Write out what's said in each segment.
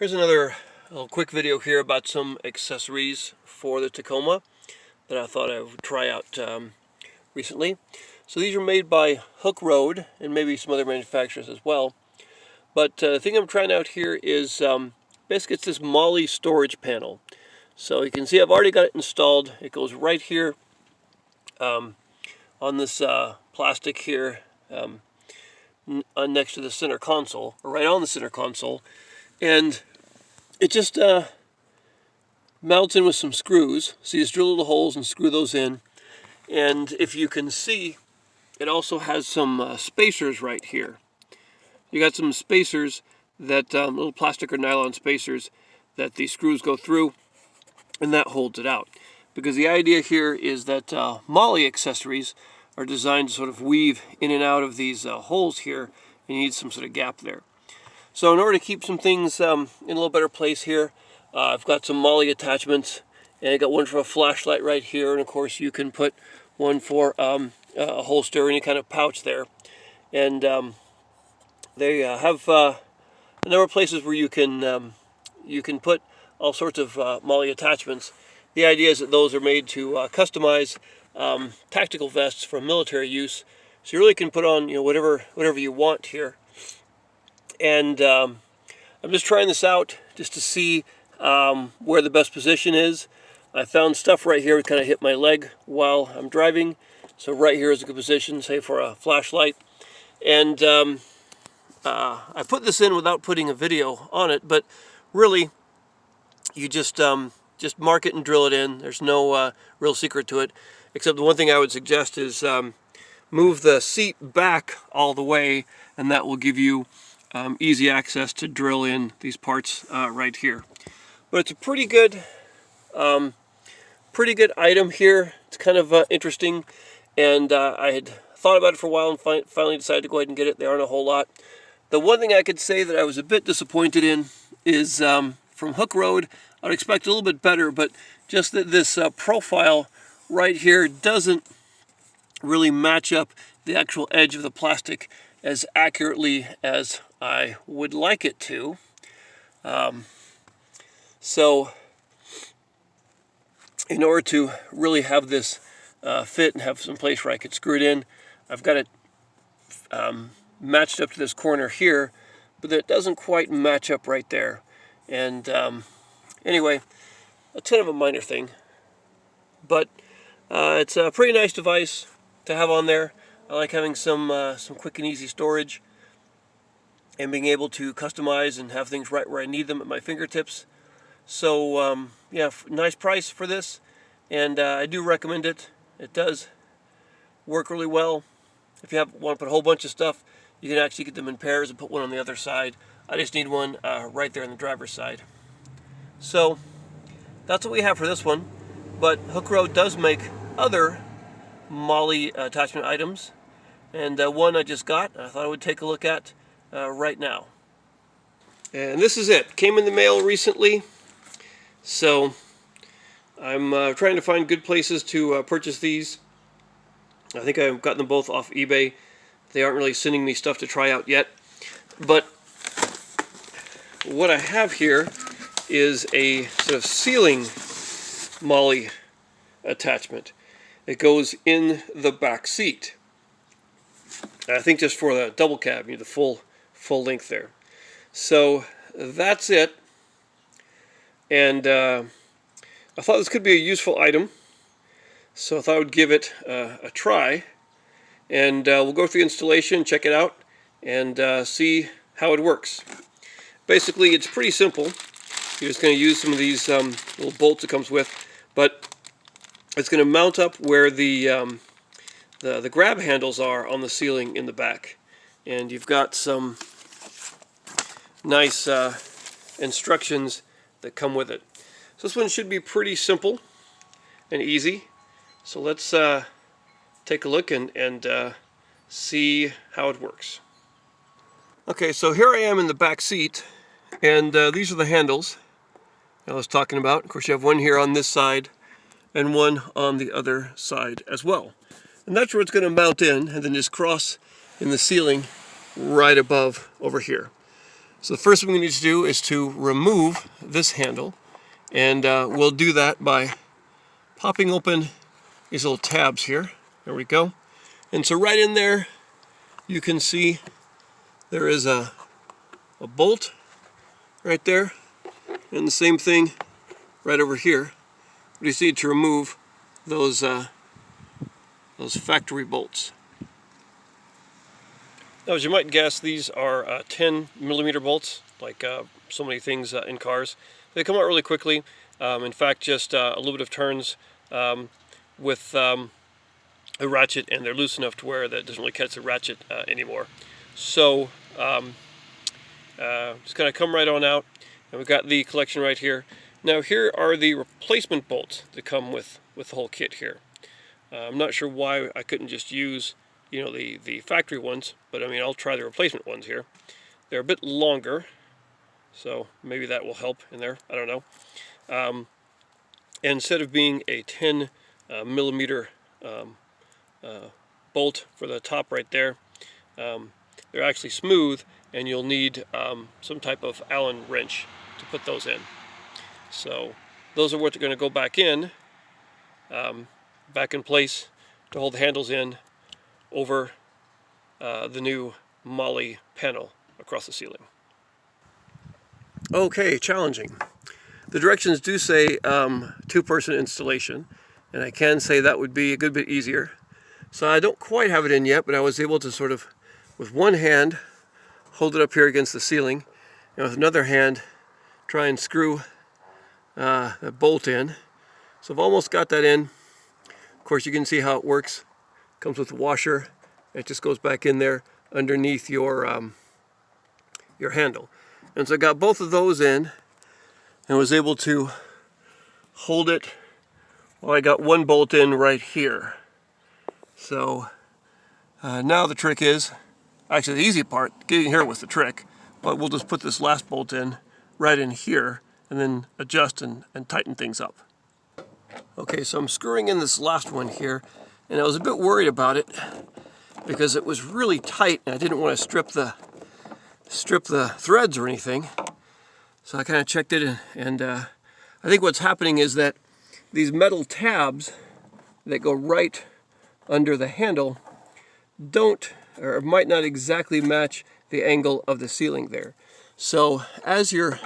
Here's another little quick video here about some accessories for the Tacoma that I thought I would try out recently. So these are made by Hooke Road and maybe some other manufacturers as well. But the thing I'm trying out here is basically it's this Molle storage panel. So you can see I've already got it installed. It goes right here on this plastic here next to the center console, or right on the center console. And it just mounts in with some screws. So you just drill little holes and screw those in. And if you can see, it also has some spacers right here. You got some spacers that, little plastic or nylon spacers that the screws go through, and that holds it out. Because the idea here is that Molle accessories are designed to sort of weave in and out of these holes here, and you need some sort of gap there. So in order to keep some things in a little better place here, I've got some Molle attachments, and I got one for a flashlight right here, and of course you can put one for a holster, any kind of pouch there. And they have a number of places where you can put all sorts of Molle attachments. The idea is that those are made to customize tactical vests for military use, so you really can put on whatever you want here. And I'm just trying this out just to see where the best position is. I found stuff right here that kind of hit my leg while I'm driving, so right here is a good position, say for a flashlight. And I put this in without putting a video on it, but really you just mark it and drill it in. There's no real secret to it, except the one thing I would suggest is move the seat back all the way, and that will give you easy access to drill in these parts right here. But it's a pretty good item here. It's kind of interesting, and I had thought about it for a while and finally decided to go ahead and get it. They aren't a whole lot. The one thing I could say that I was a bit disappointed in is from Hooke Road. I'd expect a little bit better, but just that this profile right here doesn't really match up the actual edge of the plastic as accurately as I would like it to. So in order to really have this fit and have some place where I could screw it in, I've got it matched up to this corner here, but it doesn't quite match up right there. And anyway, it's kind of a minor thing, but it's a pretty nice device to have on there. I like having some quick and easy storage and being able to customize and have things right where I need them at my fingertips. So yeah, nice price for this, and I do recommend it. It does work really well. If you want to put a whole bunch of stuff, you can actually get them in pairs and put one on the other side. I just need one right there on the driver's side. So that's what we have for this one. But Hooke Road does make other Molle attachment items, and one I just got, I thought I would take a look at right now. And this is it. Came in the mail recently, so I'm trying to find good places to purchase these. I think I've gotten them both off eBay. They aren't really sending me stuff to try out yet, but what I have here is a sort of ceiling Molle attachment. It goes in the back seat. I think just for the double cab, you need the full length there. So that's it. And I thought this could be a useful item, so I thought I would give it a try. And we'll go through the installation, check it out, and see how it works. Basically, it's pretty simple. You're just going to use some of these little bolts it comes with, but it's going to mount up where the grab handles are on the ceiling in the back. And you've got some nice instructions that come with it. So this one should be pretty simple and easy. So let's take a look and see how it works. Okay, so here I am in the back seat, and these are the handles I was talking about. Of course, you have one here on this side and one on the other side as well. And that's where it's going to mount in, and then just cross in the ceiling right above over here. So the first thing we need to do is to remove this handle, and we'll do that by popping open these little tabs here. There we go. And so right in there you can see there is a bolt right there, and the same thing right over here. We just need to remove those factory bolts. Now, as you might guess, these are 10mm bolts, like so many things in cars. They come out really quickly. In fact, just a little bit of turns with a ratchet, and they're loose enough to where that doesn't really catch the ratchet anymore. So just kind of come right on out, and we've got the collection right here. Now, here are the replacement bolts that come with the whole kit here. I'm not sure why I couldn't just use, you know, the factory ones, but I mean, I'll try the replacement ones here. They're a bit longer, so maybe that will help in there. I don't know. And instead of being a 10mm bolt for the top right there, they're actually smooth, and you'll need some type of Allen wrench to put those in. So those are what are going to go back in place to hold the handles in over the new Molle panel across the ceiling. Okay, challenging. The directions do say two-person installation, and I can say that would be a good bit easier. So I don't quite have it in yet, but I was able to sort of, with one hand, hold it up here against the ceiling, and with another hand, try and screw the bolt in. So I've almost got that in. Of course, you can see how it works. Comes with a washer. It just goes back in there underneath your handle. And so I got both of those in, and was able to hold it while I got one bolt in right here. So now the trick is, actually the easy part, getting here was the trick, but we'll just put this last bolt in right in here and then adjust and tighten things up. Okay, so I'm screwing in this last one here, and I was a bit worried about it because it was really tight and I didn't want to strip the threads or anything. So I kind of checked it, and I think what's happening is that these metal tabs that go right under the handle don't, or might not exactly match the angle of the ceiling there. So as you're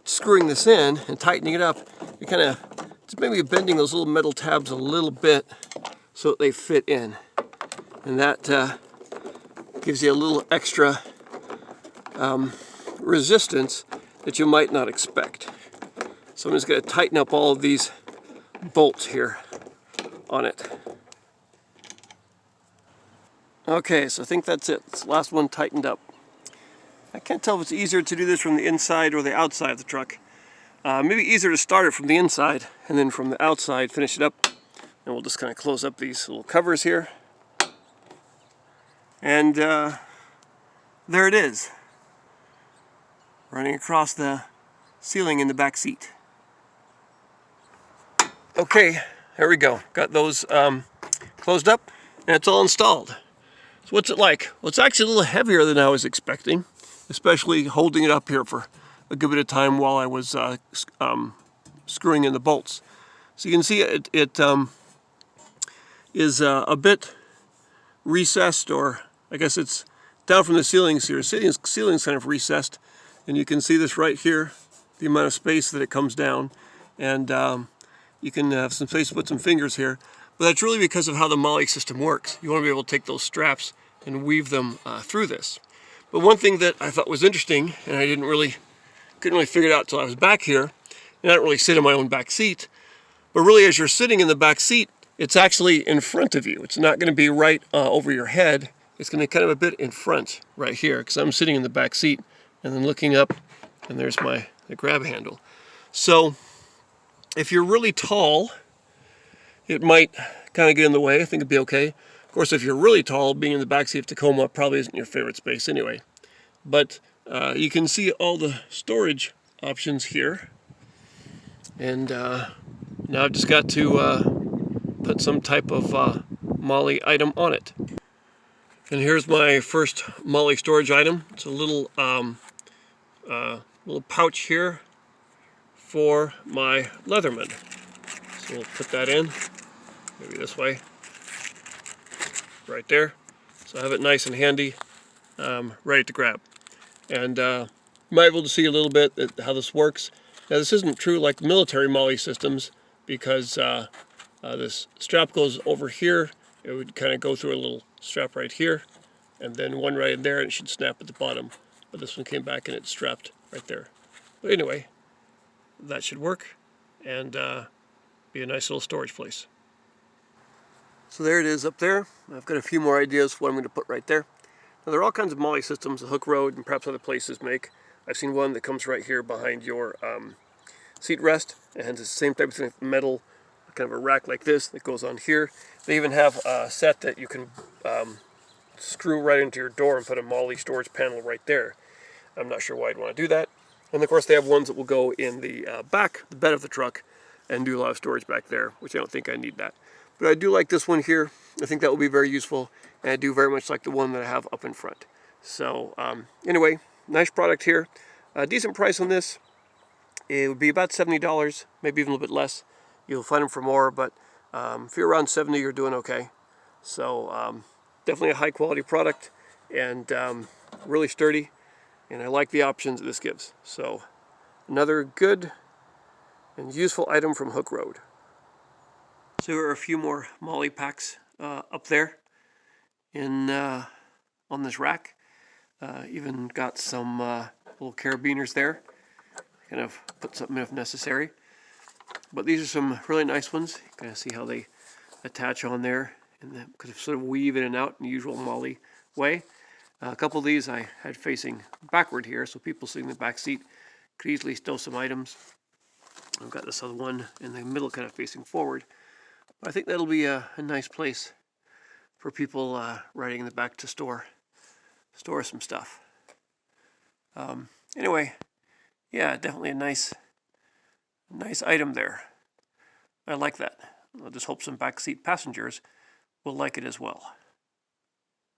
screwing this in and tightening it up, you're kind of just maybe bending those little metal tabs a little bit so that they fit in. And that gives you a little extra resistance that you might not expect. So I'm just going to tighten up all of these bolts here on it. Okay, so I think that's it. It's the last one tightened up. I can't tell if it's easier to do this from the inside or the outside of the truck. Maybe easier to start it from the inside and then from the outside finish it up. And we'll just kind of close up these little covers here. And there it is, running across the ceiling in the back seat. Okay, here we go. Got those closed up, and it's all installed. So what's it like? Well, it's actually a little heavier than I was expecting, especially holding it up here for a good bit of time while I was screwing in the bolts. So you can see it is a bit recessed, or I guess it's down from the ceiling, so your ceiling's kind of recessed, and you can see this right here, the amount of space that it comes down, and you can have some space to put some fingers here, but that's really because of how the Molle system works. You want to be able to take those straps and weave them through this. But one thing that I thought was interesting, and I couldn't really figure it out until I was back here, and I don't really sit in my own back seat, but really as you're sitting in the back seat, it's actually in front of you. It's not going to be right over your head. It's going to be kind of a bit in front right here, because I'm sitting in the back seat and then looking up, and there's the grab handle. So if you're really tall, it might kind of get in the way. I think it'd be okay. Of course, if you're really tall, being in the backseat of Tacoma probably isn't your favorite space anyway. But you can see all the storage options here. And now I've just got to put some type of Molle item on it. And here's my first Molle storage item. It's a little pouch here for my Leatherman. So we'll put that in, maybe this way, right there. So I have it nice and handy, ready to grab. And you might be able to see a little bit how this works. Now this isn't true like military Molle systems, because this strap goes over here. It would kind of go through a little strap right here, and then one right in there, and it should snap at the bottom. But this one came back and it's strapped right there. But anyway, that should work, and be a nice little storage place. So there it is up there. I've got a few more ideas for what I'm going to put right there. Now there are all kinds of Molle systems that Hooke Road and perhaps other places make. I've seen one that comes right here behind your seat rest, and it's the same type of thing, metal, kind of a rack like this that goes on here. They even have a set that you can screw right into your door and put a Molle storage panel right there. I'm not sure why I'd want to do that. And of course they have ones that will go in the back, the bed of the truck, and do a lot of storage back there, which I don't think I need that. But I do like this one here. I think that will be very useful, and I do very much like the one that I have up in front. So anyway, nice product here. A decent price on this. It would be about $70, maybe even a little bit less. You'll find them for more, but if you're around 70, you're doing okay. So definitely a high quality product, and really sturdy, and I like the options that this gives. So another good and useful item from Hooke Road. So here are a few more Molle packs up there in on this rack. Even got some little carabiners there. Kind of put something in if necessary. But these are some really nice ones. You kind of see how they attach on there, and then kind of sort of weave in and out in the usual Molle way. A couple of these I had facing backward here, so people sitting in the back seat could easily stow some items. I've got this other one in the middle, kind of facing forward. But I think that'll be a nice place for people riding in the back to store some stuff. Anyway, yeah, definitely a nice item there. I like that. I just hope some backseat passengers will like it as well.